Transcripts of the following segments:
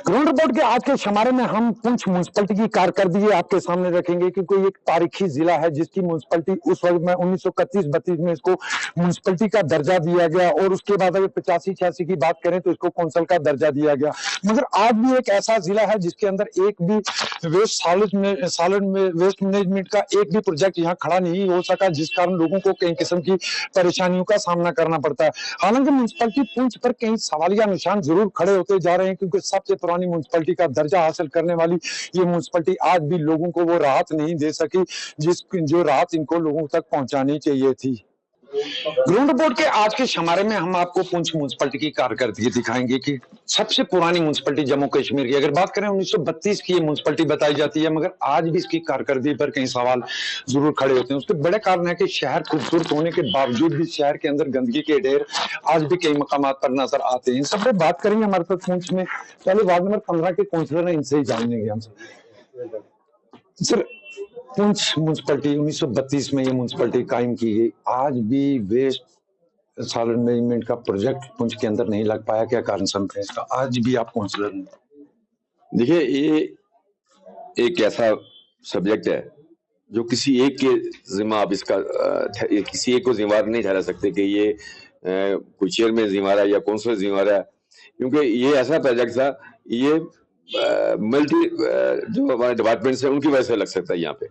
Ground report के आज के शमारे में हम पुंछ म्यूनसिपलिटी की कारकर्दगी आपके सामने रखेंगे, क्योंकि ये एक तारीखी जिला है जिसकी म्यूनसिपलिटी उस वक्त में 1931-32 में इसको म्यूनसिपलिटी का दर्जा दिया गया, और उसके बाद अगर 85-86 की बात करें तो इसको कौंसल का दर्जा दिया गया। मगर आज भी एक ऐसा जिला है जिसके अंदर एक भी सॉलिड वेस्ट मैनेजमेंट का एक भी प्रोजेक्ट यहाँ खड़ा नहीं हो सका, जिस कारण लोगों को कई किस्म की परेशानियों का सामना करना पड़ता है। हालांकि म्यूनसिपलिटी पुंछ पर कई सवालिया निशान जरूर खड़े होते जा रहे हैं, क्योंकि सबसे पुरानी म्यूनसिपलिटी का दर्जा हासिल करने वाली ये म्यूनसिपलिटी आज भी लोगों को वो राहत नहीं दे सकी जो राहत इनको लोगों तक पहुंचानी चाहिए थी। ग्राउंड रिपोर्ट के आज के शमारे में हम आपको पुंछ म्यूनसिपलिटी की कारकर्दगी दिखाएंगे कि सबसे पुरानी म्यूनसिपलिटी जम्मू कश्मीर की अगर बात करें 1932 की ये म्यूनसिपलिटी बताई जाती है, मगर आज भी इसकी कारकर्दगी पर कई सवाल जरूर खड़े होते हैं। उसके बड़े कारण है कि शहर खूबसूरत होने के बावजूद भी शहर के अंदर गंदगी के ढेर आज भी कई मकामात पर नजर आते हैं। इन सब पे बात करेंगे हमारे साथ पुंछ में पहले वार्ड नंबर 15 के काउंसलर हैं, इनसे ही जानेंगे हम सर। पुंछ म्यूनसिपलिटी 1932 में ये म्यूनसिपलिटी कायम की गई, आज भी वेस्ट सॉलिड मैनेजमेंट का प्रोजेक्ट पुंछ के अंदर नहीं लग पाया, क्या कारण समझते हैं इसका? आज भी आप काउंसलर हैं। देखिए, ये एक ऐसा सब्जेक्ट है जो किसी एक के जिम्मा आप इसका किसी एक को जिम्मेवार नहीं ठहरा सकते कि ये कोई चेयरमैन जिम्मेवार है या काउंसलर जिम्मेवार है, क्योंकि ये ऐसा प्रोजेक्ट था, ये मल्टी जो हमारे डिपार्टमेंट्स हैं उनकी वजह से लग सकता है यहाँ पे।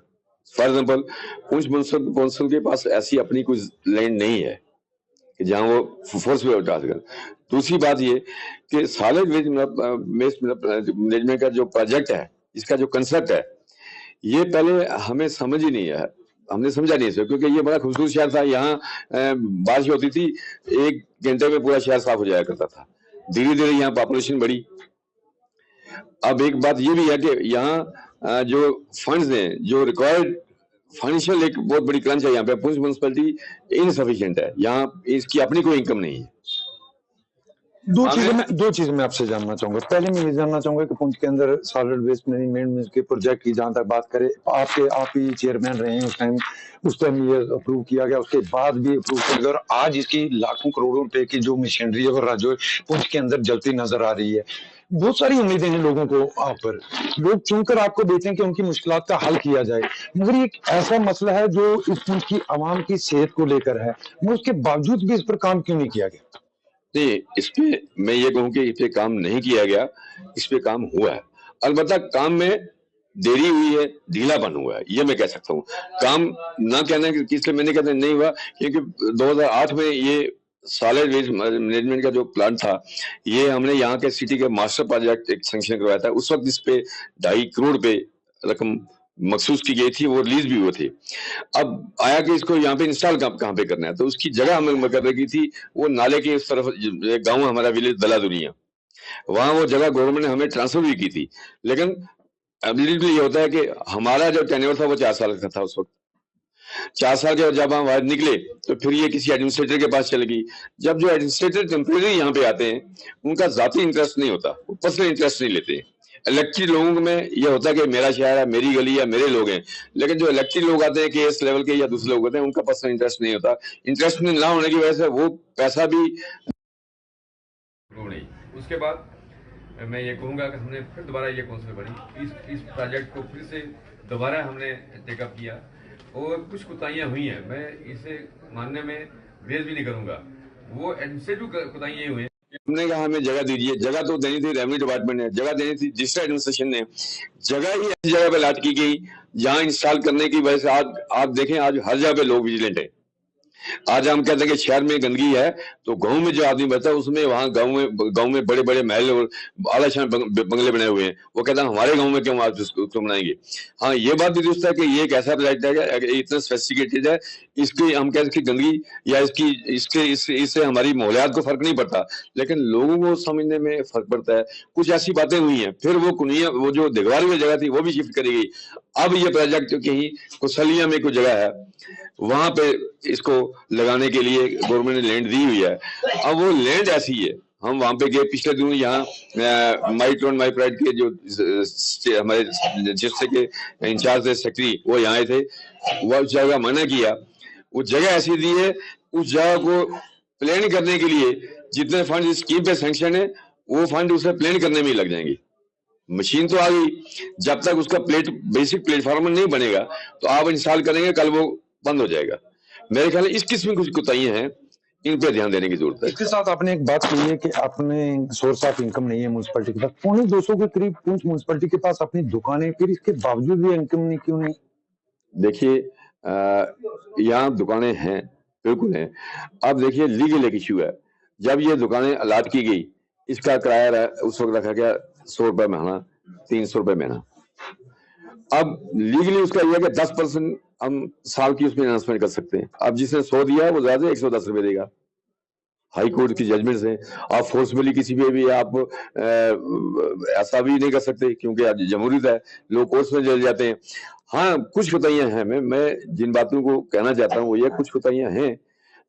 For example, Poonch municipal council के पास ऐसी अपनी कोई लैंड नहीं है कि जहाँ वो फोर्स पे उठा सके। दूसरी बात ये कि सॉलिड वेस्ट मैनेजमेंट का जो प्रोजेक्ट है, इसका जो कंसेप्ट है, ये पहले हमें समझ ही नहीं है, हमने समझा नहीं इसे, क्योंकि ये बड़ा खूबसूरत शहर था। यहाँ बारिश होती थी, 1 घंटे में पूरा शहर साफ हो जाया करता था। धीरे धीरे यहाँ पॉपुलेशन बढ़ी। अब एक बात ये भी है कि यहाँ जो फंड्स हैं, जो रिक्वायर्ड फाइनेंशियल एक बहुत बड़ी क्रंच है यहाँ पे। पुंछ म्यूनसिपलिटी इनसफिशिएंट है, यहाँ इसकी अपनी कोई इनकम नहीं है। दो चीजें मैं आपसे जानना चाहूंगा। पहले मैं ये जानना चाहूंगा कि पुंछ के अंदर सॉलिड वेस्ट मैनेजमेंट के प्रोजेक्ट की जहां तक बात करें, आप ही चेयरमैन रहे हैं उस टाइम ये अप्रूव किया गया, उसके बाद भी अप्रूव किया गया, और आज इसकी लाखों करोड़ों रुपए की जो मशीनरी है वो जो पुंछ के अंदर जलती नजर आ रही है। बहुत सारी उम्मीदें हैं लोगों को आप पर, लोग चुनकर आपको देते हैं कि उनकी मुश्किलात का हल किया जाए, मगर एक ऐसा मसला है जो इस पुंछ की आवाम की सेहत को लेकर है, मगर उसके बावजूद भी इस पर काम क्यों नहीं किया गया? नहीं, इस पे मैं ये कहूँ कि इस पे काम नहीं किया गया, इस पे काम हुआ है। अलबत्ता काम में देरी हुई है, ढीलापन हुआ है, ये मैं कह सकता हूँ। काम ना कहना कि इसलिए मैंने कहते नहीं हुआ, क्योंकि 2008 में ये सॉलिड वेस्ट मैनेजमेंट का जो प्लान था, ये हमने यहाँ के सिटी के मास्टर प्रोजेक्ट एक सैंक्शन करवाया था। उस वक्त इस पे 2.5 करोड़ पे रकम मखसूस की गई थी, वो रिलीज भी हुए थे। अब आया कि इसको यहाँ पे इंस्टॉल कहाँ पे करना है, तो उसकी जगह हमें कर रखी थी वो नाले के उस तरफ, गांव हमारा विलेज दलादुनिया, वहां वो जगह गवर्नमेंट ने हमें ट्रांसफर भी की थी। लेकिन एबिलिटी ये होता है कि हमारा जो टेन्योर था वो 4 साल का था उस वक्त। 4 साल के जब हम बाहर निकले तो फिर ये किसी एडमिनिस्ट्रेटर के पास चले गई। जब जो एडमिनिस्ट्रेटर टेम्परेरी यहाँ पे आते हैं, उनका जाती इंटरेस्ट नहीं होता, वो पर्सनल इंटरेस्ट नहीं लेते। इलेक्टेड लोगों में ये होता है कि मेरा शहर है, मेरी गली है, मेरे लोग हैं। लेकिन जो इलेक्टेड लोग आते हैं केएस लेवल के या दूसरे लोग होते हैं, उनका पर्सनल इंटरेस्ट नहीं होता। इंटरेस्ट ना होने की वजह से वो पैसा भी नहीं। उसके बाद मैं ये कहूँगा कि हमने फिर दोबारा ये काउंसिल बनी, इस प्रोजेक्ट को फिर से दोबारा हमने टेकअप किया, और कुछ कोताहियाँ हुई हैं, मैं इसे मानने में वेज भी नहीं करूँगा। वो एडमिनिस्ट्रेटिव कोताहियाँ हुई हैं। हमने कहा हमें जगह दीजिए, जगह तो देनी थी रेवेन्यू डिपार्टमेंट ने, जगह देनी थी डिस्ट्रिक्ट एडमिनिस्ट्रेशन ने, जगह ही ऐसी जगह पे लाट की गई जहां इंस्टॉल करने की वजह से आज आप देखें, आज हर जगह पे लोग विजिलेंट है। आज हम कहते हैं कि शहर में गंदगी है, तो गांव में जो आदमी बचता है उसमें, वहां गांव में बड़े बड़े महल और आलीशान बंगले बने हुए हैं, वो कहता है हमारे गांव में क्यों आप उसको बनाएंगे। हाँ, ये बात भी दुरुस्त है कि ये एक ऐसा प्रोजेक्ट है कि इतना सोफिस्टिकेटेड है, इसकी हम कहते हैं इसकी गंदगी या इससे हमारी माहौलियात को फर्क नहीं पड़ता, लेकिन लोगों को समझने में फर्क पड़ता है। कुछ ऐसी बातें हुई हैं, फिर वो कुनिया, वो जो दिगवार में जगह थी वो भी शिफ्ट करी गई। अब ये प्रोजेक्ट कहीं कुसलिया में कोई जगह है, वहां पे इसको लगाने के लिए गवर्नमेंट ने लैंड दी हुई है। अब वो लैंड ऐसी है, हम वहां पे गए पिछले दिनों, यहाँ माई टोन माई प्राइड के जो हमारे डिस्ट्रिक्ट के इंचार्ज सेक्रेटरी वो यहाँ आए थे, वो उस जगह मना किया। वो जगह ऐसी दी है, उस जगह को प्लान करने के लिए जितने फंड इस स्कीम पे सैंक्शन है, वो फंड उसे प्लान करने में ही लग जाएंगे। मशीन तो आ गई, जब तक उसका बेसिक प्लेटफॉर्म नहीं बनेगा तो आप इंस्टॉल करेंगे, कल वो बंद हो जाएगा। मेरे ख्याल में इस किस्म की कुछ कोताहियां हैं, इन पे ध्यान देने की जरूरत है। इसके साथ आपने एक बात कही है कि अपने सोर्स ऑफ इनकम नहीं है म्यूनसिपैलिटी के पास। 250 के करीब पुंछ म्यूनसिपैलिटी के पास अपनी दुकानें, फिर इसके बावजूद भी इनकम नहीं, क्यों नहीं? देखिए, यहाँ दुकानें हैं, बिल्कुल हैं। अब देखिए, लीगल एक इश्यू है। जब ये दुकानें अलाट की गई, इसका किराया उस वक्त रखा गया 100 रुपए महीना, 300 रुपए महीना। अब लीगली उसका यह है कि 10% हम साल की उसमें इन्वेस्टमेंट कर सकते हैं। अब जिसने 100 दिया वो ज्यादा 110 रुपए देगा। हाई कोर्ट की जजमेंट से आप फोर्सफुली किसी पे भी आप ऐसा भी नहीं कर सकते, क्योंकि आज जमहूरियत है, लोग कोर्ट्स में चले जाते हैं। हाँ, कुछ कोताहियां हैं। मैं जिन बातों को कहना चाहता हूँ वो ये, कुछ कोताहियां हैं,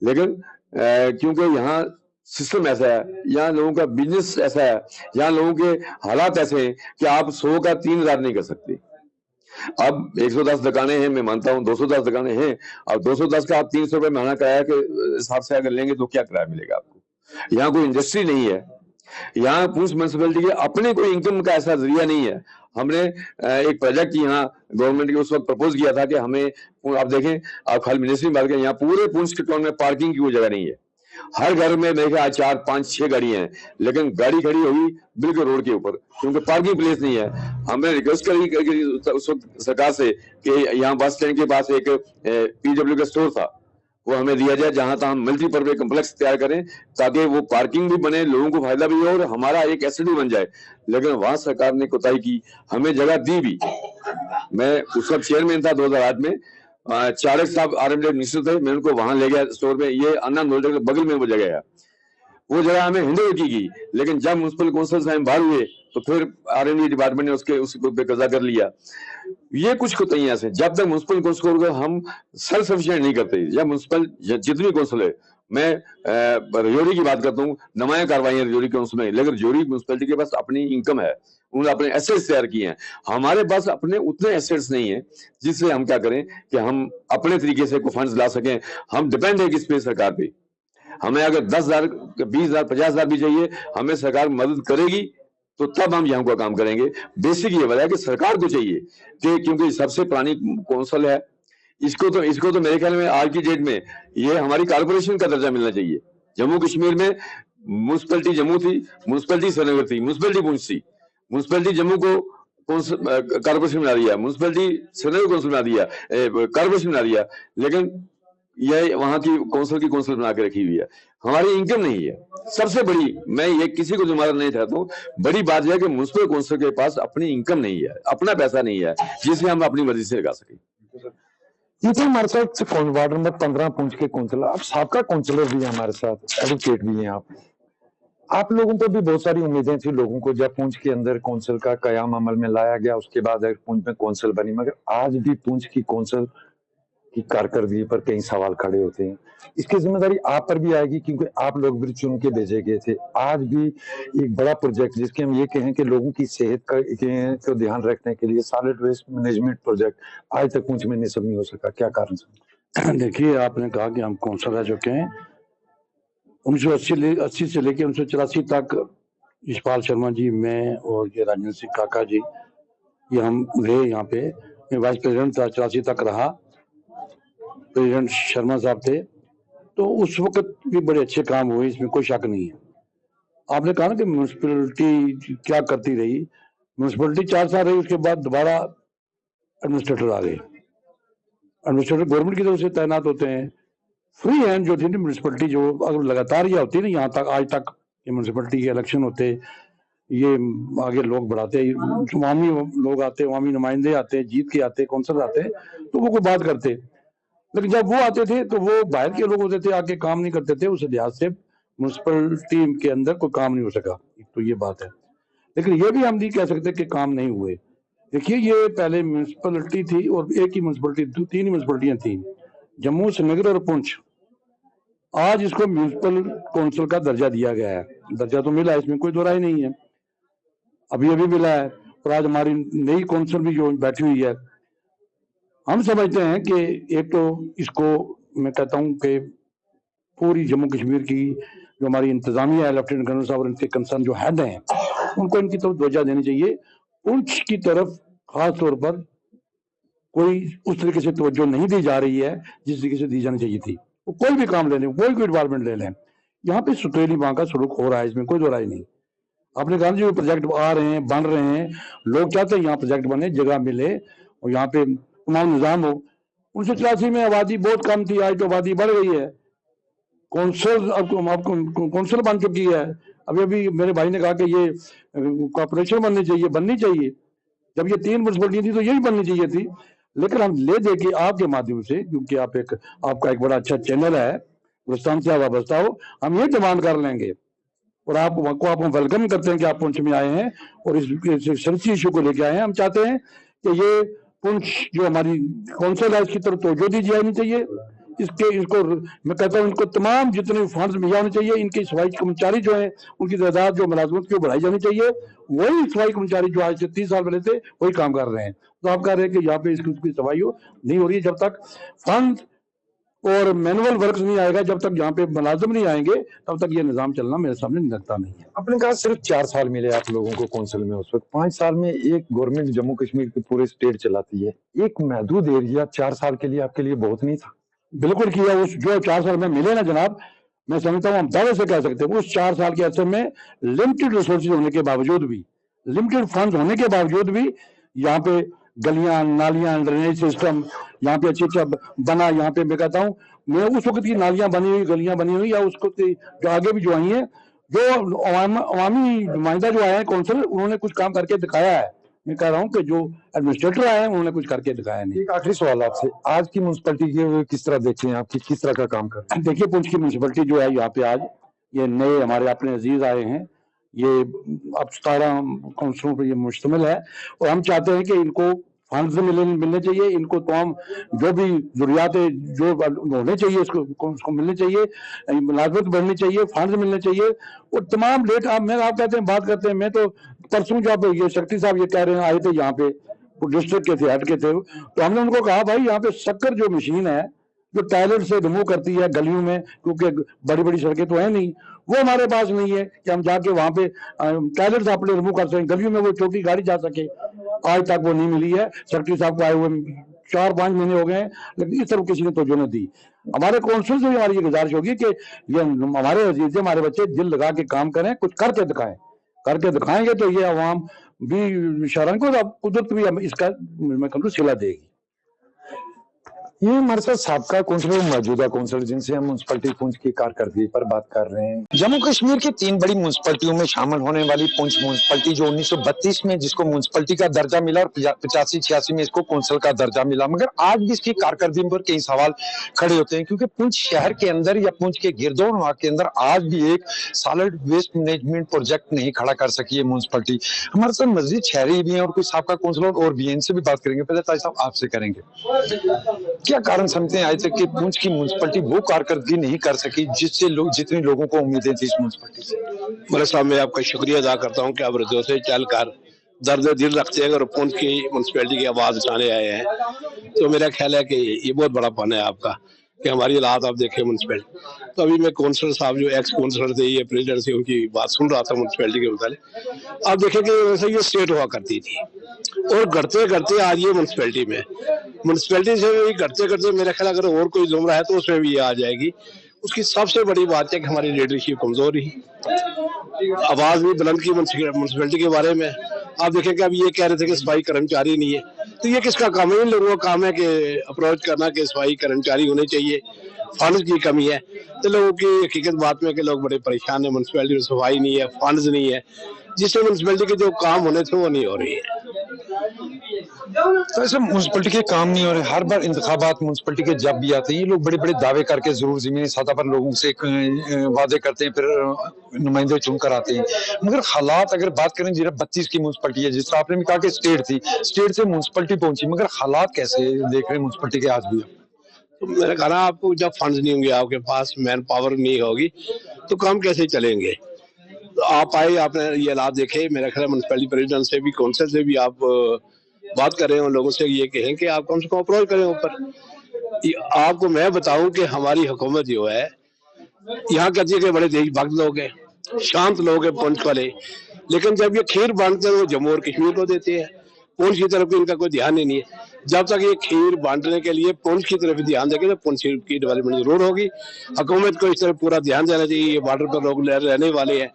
लेकिन क्योंकि यहाँ सिस्टम ऐसा है, यहाँ लोगों का बिजनेस ऐसा है, यहाँ लोगों के हालात ऐसे हैं कि आप 100 का 3000 नहीं कर सकते। अब 110 दुकानें हैं, मैं मानता हूँ 210 दुकानें हैं, अब 210 का आप 300 रुपए महीना किराया के हिसाब से अगर लेंगे तो क्या किराया मिलेगा आपको? यहाँ कोई इंडस्ट्री नहीं है, यहाँ पुंछ म्यूनसिपैलिटी के अपने कोई इनकम का ऐसा जरिया नहीं है। हमने एक प्रोजेक्ट यहाँ गवर्नमेंट के उस वक्त प्रपोज किया था कि हमें, आप देखें, आप खाली मिनिस्ट्री में बात करें, यहाँ पूरे पुंछ के टाउन में पार्किंग की कोई जगह नहीं है। हर घर में मेरे ख्याल 4, 5, 6 गाड़ियां हैं, लेकिन गाड़ी खड़ी होगी बिल्कुल रोड के ऊपर, क्योंकि पार्किंग प्लेस नहीं है। हमने रिक्वेस्ट करी उस वक्त सरकार से कि यहाँ बस स्टैंड के पास एक PW का स्टोर था, वो हमें दिया जाए, जहां तक हम मल्टीपर्पज कम्प्लेक्स तैयार करें, ताकि वो पार्किंग भी बने, लोगों को फायदा भी हो और हमारा एक एसेट भी बन जाए। लेकिन वहां सरकार ने कोताही की, हमें जगह दी भी। मैं उस वक्त चेयरमैन था 2008 में, चारक साहब RMD मिनिस्टर थे, मैं उनको वहां ले गया स्टोर में, ये अन्ना नोल्डर के बगल में वो जगह है, वो जगह हमें हैंडओवर की गई। लेकिन जब म्युनिसिपल काउंसिल से हम बाहर हुए तो फिर RMD डिपार्टमेंट ने उस पे कब्जा कर लिया। ये कुछ कोताहियां से, जब तक म्युनिसिपल काउंसिल को हम सेल्फ सफिशिएंट नहीं करते, जब म्युनिसिपल जितनी काउंसिल है, मैं रजौरी की बात करता हूँ, नुमाया कार्रवाइयां रजौरी काउंसिल में, लेकिन रजौरी म्युनिसिपैलिटी के पास अपनी इनकम है, उन्होंने अपने एसेट्स तैयार किए हैं। हमारे पास अपने उतने एसेट्स नहीं है जिससे हम क्या करें कि हम अपने तरीके से कोई फंड्स ला सकें। हम डिपेंड है किस पे? सरकार पे। हमें अगर 10,000, 20,000, 50,000 भी चाहिए, हमें सरकार मदद करेगी तो तब हम यहाँ का काम करेंगे। बेसिक ये वजह है कि सरकार को चाहिए कि, क्योंकि सबसे पुरानी काउंसिल है, इसको तो मेरे ख्याल में आज की डेट में ये हमारी कारपोरेशन का दर्जा मिलना चाहिए। जम्मू कश्मीर में म्यूनसिपैलिटी जम्मू थी, म्यूनसिपैलिटी श्रीनगर थी, म्यूनसिपैलिटी पुंछ थी, म्यूनसिपैलिटी जम्मू को कारपोरेशन बना दिया, म्यूनसिपैलिटी श्रीनगर काउंसिल बना दिया, कारपोरेशन बना दिया, लेकिन ये वहां की काउंसिल बना के रखी हुई है। हमारी इनकम नहीं है। सबसे बड़ी, मैं ये किसी को जिम्मेदार नहीं ठहराता हूँ, बड़ी बात यह है कि म्युनिसिपल काउंसिल के पास अपनी इनकम नहीं है, अपना पैसा नहीं है जिसे हम अपनी मर्जी से लगा सकें। ये तो हमारे साथ वार्ड नंबर 15 पुंछ के काउंसिलर, आप साबका काउंसिलर भी हैं हमारे साथ, एडवोकेट भी हैं आप लोगों को भी बहुत सारी उम्मीदें थी लोगों को, जब पुंछ के अंदर काउंसिल का कयाम अमल में लाया गया, उसके बाद पुंछ में काउंसिल बनी, मगर आज भी पुंछ की काउंसिल की कारकर्दगी पर कई सवाल खड़े होते हैं। इसकी जिम्मेदारी आप पर भी आएगी, क्योंकि आप लोग भी चुन के भेजे गए थे। आज भी एक बड़ा प्रोजेक्ट, जिसके हम ये कहें कि लोगों की सेहत का ध्यान रखने के लिए सॉलिड वेस्ट मैनेजमेंट प्रोजेक्ट, आज तक पुंछ में निसब नहीं हो सका, क्या कारण? देखिए, आपने कहा कि हम काउंसिलर रह चुके हैं 1980 से लेकर 1984 तक। यशपाल शर्मा जी, मैं और ये राजेंद्र सिंह काका जी, ये हम रहे यहाँ पे। मैं वाइस प्रेसिडेंट था, 84 तक रहा, प्रेसिडेंट शर्मा साहब थे, तो उस वक्त भी बड़े अच्छे काम हुए, इसमें कोई शक नहीं है। आपने कहा ना कि म्यूनसिपैलिटी क्या करती रही, म्यूनसिपैलिटी 4 साल रही, उसके बाद दोबारा एडमिनिस्ट्रेटर आ गए। एडमिनिस्ट्रेटर गवर्नमेंट की तरफ से तैनात होते हैं। फ्री हैंड जो थी ना म्यूनसिपैलिटी, जो अगर लगातार यह होती ना, यहाँ तक आज तक म्यूनसिपैलिटी के इलेक्शन होते, ये आगे लोग बढ़ाते, अवामी लोग आते, अवामी नुमाइंदे आते, जीत के आते, काउंसिलर आते, तो वो कोई बात करते। लेकिन जब वो आते थे तो वो बाहर के लोग होते थे, आके काम नहीं करते थे, उस लिहाज से म्यूनसिपैलिटी के अंदर कोई काम नहीं हो सका। तो ये बात है। लेकिन ये भी हम नहीं कह सकते कि काम नहीं हुए। देखिए, ये पहले म्यूनसिपैलिटी थी और एक ही म्यूनसिपैलिटी, 3 म्यूनसिपैलिटियां थी, जम्मू, श्रीनगर और पुंछ। आज इसको म्यूनसिपल काउंसिल का दर्जा दिया गया है। दर्जा तो मिला है, इसमें कोई दो राय नहीं है, अभी मिला है। और आज हमारी नई काउंसिल भी जो बैठी हुई है, हम समझते हैं कि एक तो इसको मैं कहता हूं कि पूरी जम्मू कश्मीर की जो हमारी इंतजामिया है, लेफ्टिनेंट गवर्नर साहब और इनके कंसर्न जो हेड हैं, उनको इनकी तरफ तवज्जो देनी चाहिए पुंछ की तरफ खास तौर पर कोई उस तरीके से तवज्जो नहीं दी जा रही है जिस तरीके से दी जानी चाहिए थी। वो कोई भी काम ले लें, कोई डिपार्टमेंट ले लें, यहाँ पे सुतेली माँ का सलूक हो रहा है, इसमें कोई दो राय नहीं। आपने कहा जो प्रोजेक्ट आ रहे हैं, बन रहे हैं, लोग चाहते हैं यहाँ प्रोजेक्ट बने, जगह मिले और यहाँ पे तमाम निजाम हो। 1984 में आबादी बहुत कम थी, आज तो आबादी बढ़ गई है। कौंसल अब कौंसल बन चुकी है। अभी मेरे भाई ने कहा कि ये कॉर्पोरेशन बननी चाहिए। जब ये 3 म्युनिसिपैलिटी थी तो यही बननी चाहिए थी। लेकिन हम ले दे के आपके माध्यम से, क्योंकि आपका एक बड़ा अच्छा चैनल है, गुलिस्तान से वाबस्ता हो, हम ये डिमांड कर लेंगे और आप वेलकम करते हैं कि आप पुंछ में आए हैं और इस सेंसिटिव इशू को लेके आए हैं। हम चाहते हैं कि ये पुंछ जो हमारी कौंसिल है इसकी तरफ तवज्जो दी जानी चाहिए। इसको मैं कहता हूँ इनको तमाम जितने फंड्स मिल होने चाहिए। इनकी सफाई कर्मचारी जो है उनकी तादाद जो मुलाजमत की बढ़ाई जानी चाहिए। वही सफाई कर्मचारी जो आज से 30 साल पहले थे वही काम कर रहे हैं। तो आप कह रहे हैं कि यहाँ पे इसकी सफाई नहीं हो रही है। जब तक फंड और मैनुअल वर्क नहीं आएगा, जब तक यहाँ पे मुलाजिम नहीं आएंगे, तब तक ये निजाम चलना मेरे सामने लगता नहीं है। आपने कहा सिर्फ 4 साल मिले आप लोगों को कौंसिल में, उस वक्त 5 साल में एक गवर्नमेंट जम्मू कश्मीर की पूरे स्टेट चलाती है। एक महदूद एरिया 4 साल के लिए आपके लिए बहुत नहीं था? बिल्कुल किया। उस जो 4 साल में मिले ना जनाब, मैं समझता हूँ हम दावे से कह सकते हैं उस 4 साल के अरसे में लिमिटेड रिसोर्सेज होने के बावजूद भी, लिमिटेड फंड्स होने के बावजूद भी यहाँ पे गलियां, नालियां, ड्रेनेज सिस्टम यहाँ पे अच्छी बना। यहाँ पे मैं कहता हूँ मैं उस वक्त की नालियां बनी हुई, गलियां बनी हुई, या उसको जो आगे भी जो आई हैं, जो अवामी नुमाइंदा जो आए हैं कौंसिल, उन्होंने कुछ काम करके दिखाया है। मैं कह रहा हूँ कि जो एडमिनिस्ट्रेटर आए हैं उन्होंने कुछ करके दिखाया नहीं। एक आखिरी सवाल आपसे, आज की म्युनिसिपैलिटी की किस तरह देखते हैं आपकी, किस तरह का काम कर रहे हैं? देखिए पुंछ की म्युनिसिपैलिटी जो है यहाँ पे आज ये नए हमारे अपने अजीज आए हैं, ये अब 17 काउंसिलों पर ये मुश्तमिल है और हम चाहते हैं कि इनको फंड्स मिलने चाहिए। इनको तमाम जो भी जरूरियात जो होने चाहिए उसको मिलने चाहिए, मुलाजमत बढ़नी चाहिए, फंड्स मिलने चाहिए। और तमाम लेट आप कहते हैं बात करते हैं, मैं तो परसों जब ये शक्ति साहब ये कह रहे हैं आए थे यहाँ पे, डिस्ट्रिक्ट के थे, हेड के थे, तो हमने उनको कहा भाई यहाँ पे शक्कर जो मशीन है जो टॉयलेट से रिमूव करती है गलियों में, क्योंकि बड़ी बड़ी सड़कें तो है नहीं, वो हमारे पास नहीं है कि हम जाके वहां पे टॉयलेट से अपने रिमूव कर सकें, गलियों में वो छोटी गाड़ी जा सके। आज तक वो नहीं मिली है। सेक्रेटरी साहब को आए हुए 4-5 महीने हो गए हैं, लेकिन इस तरफ किसी ने तवज्जो नहीं दी। हमारे कौंसिल से भी हमारी ये गुजारिश होगी कि ये हमारे अजीज हमारे बच्चे दिल लगा के काम करें, कुछ करके दिखाएं। करके दिखाएंगे तो ये अवाम भी शरण को, कुदरत भी इसका मैं कहूँ सिला देगी। ये हमारे साथ साबका कौंसिलर, मौजूदा कौंसिलर, जिनसे हम म्युनिसिपैलिटी पुंछ की कारकर्दगी पर बात कर रहे हैं। जम्मू कश्मीर की 3 बड़ी म्युनिसिपैलिटियों में शामिल होने वाली पुंछ म्युनिसिपैलिटी जो 1932 में जिसको म्युनिसिपैलिटी का दर्जा मिला और 85-86 में इसको कौंसिल का दर्जा मिला, मगर आज भी इसकी कारकर्दगी पर कई सवाल खड़े होते हैं, क्योंकि पुंछ शहर के अंदर या पुंछ के गिरदोनवा के अंदर आज भी एक सॉलिड वेस्ट मैनेजमेंट प्रोजेक्ट नहीं खड़ा कर सकी है म्युनिसिपैलिटी। हमारे साथ मस्जिद शहरी भी हैं और कोई साबका कौंसिलर और भी हैं, इनसे भी बात करेंगे। पहले ताज साहब आपसे करेंगे, क्या कारण समझते हैं आज तक कि पुंछ की म्युनिसिपैलिटी वो कारकर्दगी नहीं कर सकी जिससे जितने लोगों को उम्मीदें थी इस म्युनिसिपैलिटी से? मेरे साहब, मैं आपका शुक्रिया अदा करता हूं कि आप रजो से चलकर दर्द दिल रखते हैं और पुंछ की म्युनिसिपैलिटी की आवाज उठाने आए हैं। तो मेरा ख्याल है कि ये बहुत बड़ा पन है आपका कि हमारी हालात आप देखें म्युनिसिपैलिटी। तो अभी मैं कौंसलर साहब जो एक्स कौंसलर थे, ये प्रेसिडेंट थे, उनकी बात सुन रहा था म्युनिसिपैलिटी के मुताबिक। आप देखें कि वैसे ये स्टेट हुआ करती थी और घटते घटते आज ये म्युनिसिपैलिटी से घटते मेरा ख्याल अगर और कोई जुमरा है तो उसमें भी ये आ जाएगी। उसकी सबसे बड़ी बात है कि हमारी लीडरशिप कमजोर रही, आवाज भी बुलंद की म्युनिसिपैलिटी के बारे में। आप देखें कि अब ये कह रहे थे कि सफाई कर्मचारी नहीं है, तो ये किसका काम है? इन लोगों का काम है कि अप्रोच करना कि सफाई कर्मचारी होने चाहिए। फंड्स की कमी है, तो लोगों की हकीकत बात में कि लोग बड़े परेशान है, म्युनिसिपैलिटी में सफाई नहीं है, फंड्स नहीं है, जिससे म्युनिसिपैलिटी के जो काम होने थे वो नहीं हो रही है। तो ऐसे म्युनिसिपैलिटी के काम नहीं हो रहे। हर बार इंतखाबात म्युनिसिपैलिटी के जब भी आते हैं, ये लोग बड़े बड़े दावे करके जरूर जमीनी सतह पर लोगों से वादे करते हैं, फिर नुमाइंदे चुनकर आते हैं। मगर हालात अगर बात करें, जिस 32 की म्युनिसिपैलिटी है, जिस तरह आपने भी कहा कि स्टेट थी, स्टेट से म्युनिसिपैलिटी पहुंची, मगर हालात कैसे देख रहे हैं म्युनिसिपैलिटी के आज भी? तो मैंने कहा आपको जब फंड्स नहीं होंगे, आपके पास मैन पावर नहीं होगी, तो काम कैसे चलेंगे? तो आप आए, आपने ये हालात देखे। मेरा ख्याल म्युनिसिपैलिटी प्रेसिडेंट से भी, काउंसिल से भी आप बात कर रहे हैं, उन लोगों से ये कहें कि आप कम से कम अप्रोच करें ऊपर। आपको मैं बताऊं कि हमारी हुकूमत जो है यहाँ कहती है कि बड़े देशभक्त लोग हैं, शांत लोग हैं पुंछ वाले, लेकिन जब ये खीर बांटते हैं वो जम्मू और कश्मीर को देते हैं, पुंछ की तरफ इनका कोई ध्यान ही नहीं है। जब तक ये खीर बांटने के लिए पुंछ की तरफ ध्यान देंगे तो पुंछ की डेवलपमेंट जरूर होगी। हुकूमत को इस तरफ पूरा ध्यान देना चाहिए। ये बॉर्डर पर लोग रहने वाले हैं,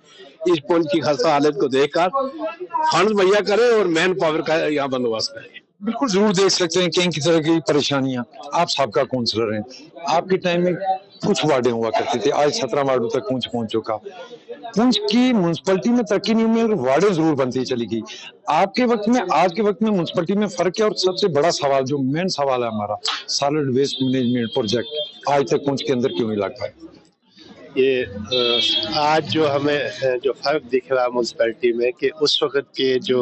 इस पुंछ की खस्ता हालत को देखकर फंड मुहैया करें और मैन पावर का यहाँ बंदोबस्त करें। बिल्कुल जरूर देख सकते हैं कई तरह की परेशानियां। आप साबका काउंसलर हैं, आपके टाइम में कुछ वार्डें हुआ करती थी, आज 17 वार्डों तक पुंछ पहुंच चुका। पुंछ की म्यूनसिपैलिटी में तरक्की नहीं हुई, वार्डें जरूर बनती चली गई। आपके वक्त में आज के वक्त में म्यूनसिपैलिटी में फर्क है। और सबसे बड़ा सवाल, जो मेन सवाल है हमारा, सॉलिड वेस्ट मैनेजमेंट प्रोजेक्ट आज तक पुंछ के अंदर क्यों नहीं लग पाए? ये आज जो हमें जो फर्क दिख रहा है म्यूनसिपैलिटी में, कि उस वक्त के जो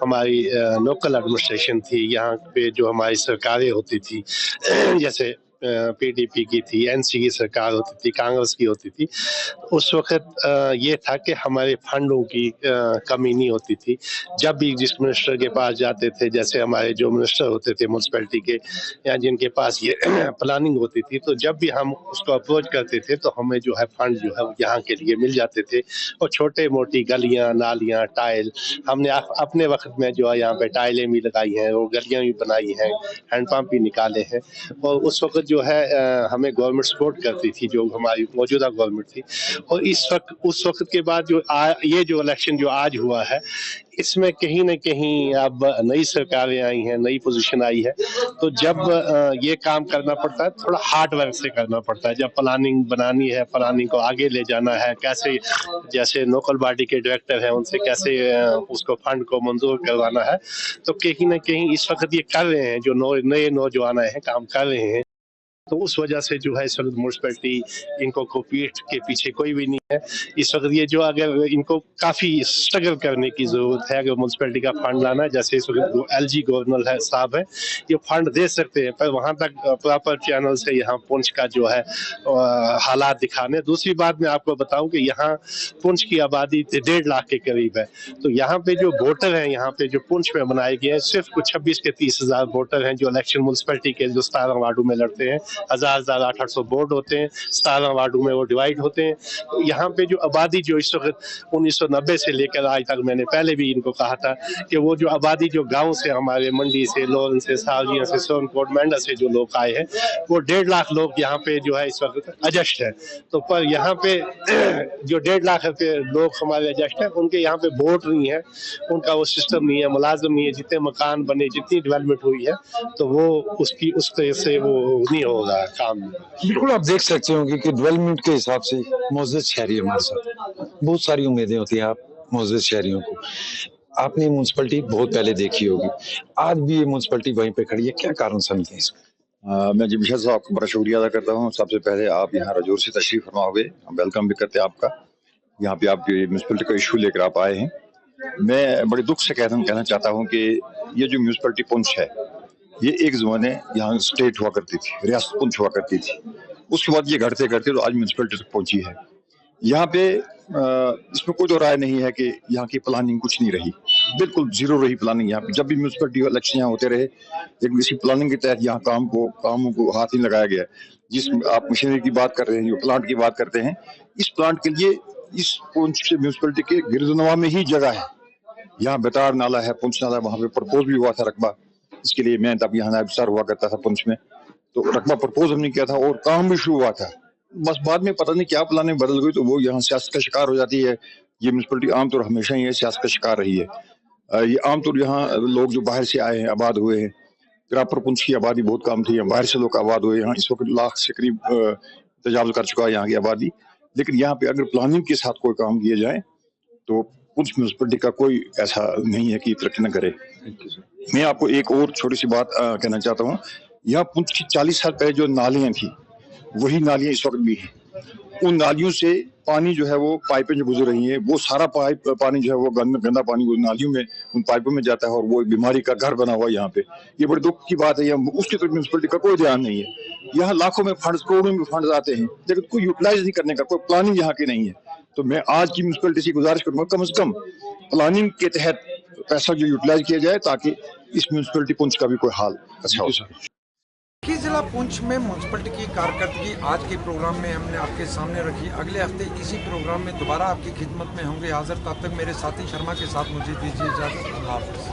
हमारी लोकल एडमिनिस्ट्रेशन थी, यहाँ पे जो हमारी सरकारें होती थी, जैसे पीडीपी की थी, एनसी की सरकार होती थी, कांग्रेस की होती थी, उस वक्त ये था कि हमारे फंडों की कमी नहीं होती थी। जब भी जिस मिनिस्टर के पास जाते थे, जैसे हमारे जो मिनिस्टर होते थे म्यूनसिपैलिटी के, या जिनके पास ये प्लानिंग होती थी, तो जब भी हम उसको अप्रोच करते थे तो हमें जो है फंड जो है यहाँ के लिए मिल जाते थे। और छोटे मोटी गलियाँ, नालियाँ, टाइल, हमने अपने वक्त में जो है यहाँ पे टाइलें भी लगाई हैं और गलियाँ भी बनाई हैं, हैंडपम्प भी निकाले हैं। और उस वक्त जो है हमें गवर्नमेंट सपोर्ट करती थी, जो हमारी मौजूदा गवर्नमेंट थी। और इस वक्त, उस वक्त के बाद जो ये जो इलेक्शन जो आज हुआ है, इसमें कहीं न कहीं अब नई सरकारें आई हैं, नई पोजीशन आई है, तो जब ये काम करना पड़ता है, थोड़ा हार्ड वर्क से करना पड़ता है। जब प्लानिंग बनानी है, प्लानिंग को आगे ले जाना है, कैसे, जैसे लोकल बॉडी के डायरेक्टर हैं, उनसे कैसे उसको फंड को मंजूर करवाना है, तो कहीं न कहीं इस वक्त ये कर रहे हैं, जो नए नौजवान आए हैं, काम कर रहे हैं। तो उस वजह से जो है इस वक्त म्यूनसिपैलिटी, इनको को पीठ के पीछे कोई भी नहीं है इस वक्त। ये जो अगर इनको काफ़ी स्ट्रगल करने की ज़रूरत है, अगर म्यूनसिपैलिटी का फंड लाना है, जैसे इस वक्त एलजी गवर्नर है साहब है, ये फंड दे सकते हैं, पर वहाँ तक प्रॉपर चैनल से यहाँ पुंछ का जो है हालात दिखाने। दूसरी बात मैं आपको बताऊँ कि यहाँ पुंछ की आबादी 1.5 लाख के करीब है, तो यहाँ पे जो वोटर हैं, यहाँ पे जो पुंछ में बनाए गए हैं, सिर्फ कुछ 26 के 30 हज़ार वोटर हैं जो इलेक्शन म्यूनसिपैलिटी के जो 17 वार्डों में लड़ते हैं। 1800 बोर्ड होते हैं, 17 वार्डों में वो डिवाइड होते हैं। तो यहाँ पे जो आबादी जो इस वक्त 1990 से लेकर आज तक, मैंने पहले भी इनको कहा था कि वो जो आबादी जो गांव से, हमारे मंडी से, लोन से, सावजिया से, सोनकोट, मेंढा से जो लोग आए हैं, वो 1.5 लाख लोग यहाँ पे जो है इस वक्त एडजस्ट है। तो पर यहाँ पे जो 1.5 लाख लोग हमारे एडजस्ट है, उनके यहाँ पे वोट नहीं है, उनका वो सिस्टम नहीं है, मुलाजिम नहीं है। जितने मकान बने, जितनी डेवलपमेंट हुई है, तो वो उसकी उस तरह से वो नहीं होगा काम। बिल्कुल आप देख सकते हो कि डेवलपमेंट के हिसाब से मोअज़्ज़ज़ शहरी हमारे साथ, बहुत सारी उम्मीदें होती हैं आप मोअज़्ज़ज़ शहरियों को। आपने म्यूनसिपैलिटी बहुत पहले देखी होगी, आज भी ये म्यूनसिपैलिटी वहीं पे खड़ी है, क्या कारण समझते हैं इसका? मैं जमशेद साहब का बड़ा शुक्रिया अदा करता हूँ। सबसे पहले आप यहाँ रजौर से तशरीफ फरमा हुए, हम वेलकम भी करते हैं आपका। यहाँ पे आप म्यूनसिपैलिटी का इशू लेकर आप आए हैं। मैं बड़े दुख से कहना चाहता हूँ कि ये जो म्यूनसिपैलिटी पुंछ है, ये एक ज़माने यहाँ स्टेट हुआ करती थी, रियासत पुंछ हुआ करती थी। उसके बाद ये घटते घटते तो आज म्यूनसिपैलिटी तक पहुंची है। यहाँ पे इसमें कोई तो राय नहीं है कि यहाँ की प्लानिंग कुछ नहीं रही, बिल्कुल जीरो रही प्लानिंग यहाँ पे। जब भी म्यूनसिपैलिटी इलेक्शन यहाँ होते रहे, लेकिन इसी प्लानिंग के तहत यहाँ कामों को हाथ नहीं लगाया गया। जिस आप मशीनरी की बात कर रहे हैं, जो प्लांट की बात करते हैं, इस प्लांट के लिए इस पुंछ से म्यूनसिपैलिटी के गिरदनवा में ही जगह है। यहाँ बेतार नाला है, पुंछ नाला, वहाँ पे प्रपोज भी हुआ था रकबा, इसके लिए मैं तब यहाँ नायब सर हुआ करता था पुंछ में, तो रकबा प्रपोज हमने किया था और काम भी शुरू हुआ था। बस बाद में पता नहीं क्या प्लानिंग बदल गई, तो वो यहाँ सियासत का शिकार हो जाती है। ये म्यूनसिपैलिटी आमतौर हमेशा ही सियासत का शिकार रही है। ये आमतौर यहाँ लोग जो बाहर से आए हैं, आबाद हुए हैं, प्रॉपर पुंछ की आबादी बहुत कम थी, बाहर से लोग आबाद हुए। यहाँ इस वक्त 1 लाख से करीब तजावुज कर चुका है यहाँ की आबादी। लेकिन यहाँ पे अगर प्लानिंग के साथ कोई काम किए जाए तो पुंछ म्यूनसिपैलिटी का कोई ऐसा नहीं है कि तरक्की न करे। मैं आपको एक और छोटी सी बात कहना चाहता हूँ। यहाँ पुंछ की 40 साल पहले जो नालियाँ थी, वही नालियाँ इस वक्त भी हैं। उन नालियों से पानी जो है वो पाइपें जो गुजर रही हैं, वो सारा पानी जो है वो गंदा पानी उन नालियों में, उन पाइपों में जाता है और वो बीमारी का घर बना हुआ है यहाँ पे। ये बड़े दुख की बात है। यहाँ उसकी तरफ म्यूनसिपैलिटी का कोई ध्यान नहीं है। यहाँ लाखों में फंड, करोड़ों में फंड आते हैं, लेकिन कोई यूटिलाइज नहीं करने का, कोई प्लानिंग यहाँ की नहीं है। तो मैं आज की म्यूनसिपैलिटी से गुजारिश करूंगा, कम से कम प्लानिंग के तहत पैसा जो यूटिलाइज किया जाए, ताकि इस म्यूनसिपैलिटी पुंछ का भी कोई हाल अच्छा हो सके। जिला पुंछ में म्यूनसिपलिटी की कारकर्दगी आज के प्रोग्राम में हमने आपके सामने रखी। अगले हफ्ते इसी प्रोग्राम में दोबारा आपकी खिदमत में होंगे हाजिर। तब तक मेरे साथी शर्मा के साथ मुझे दीजिए इजाज़त। अल्लाह हाफ़िज़।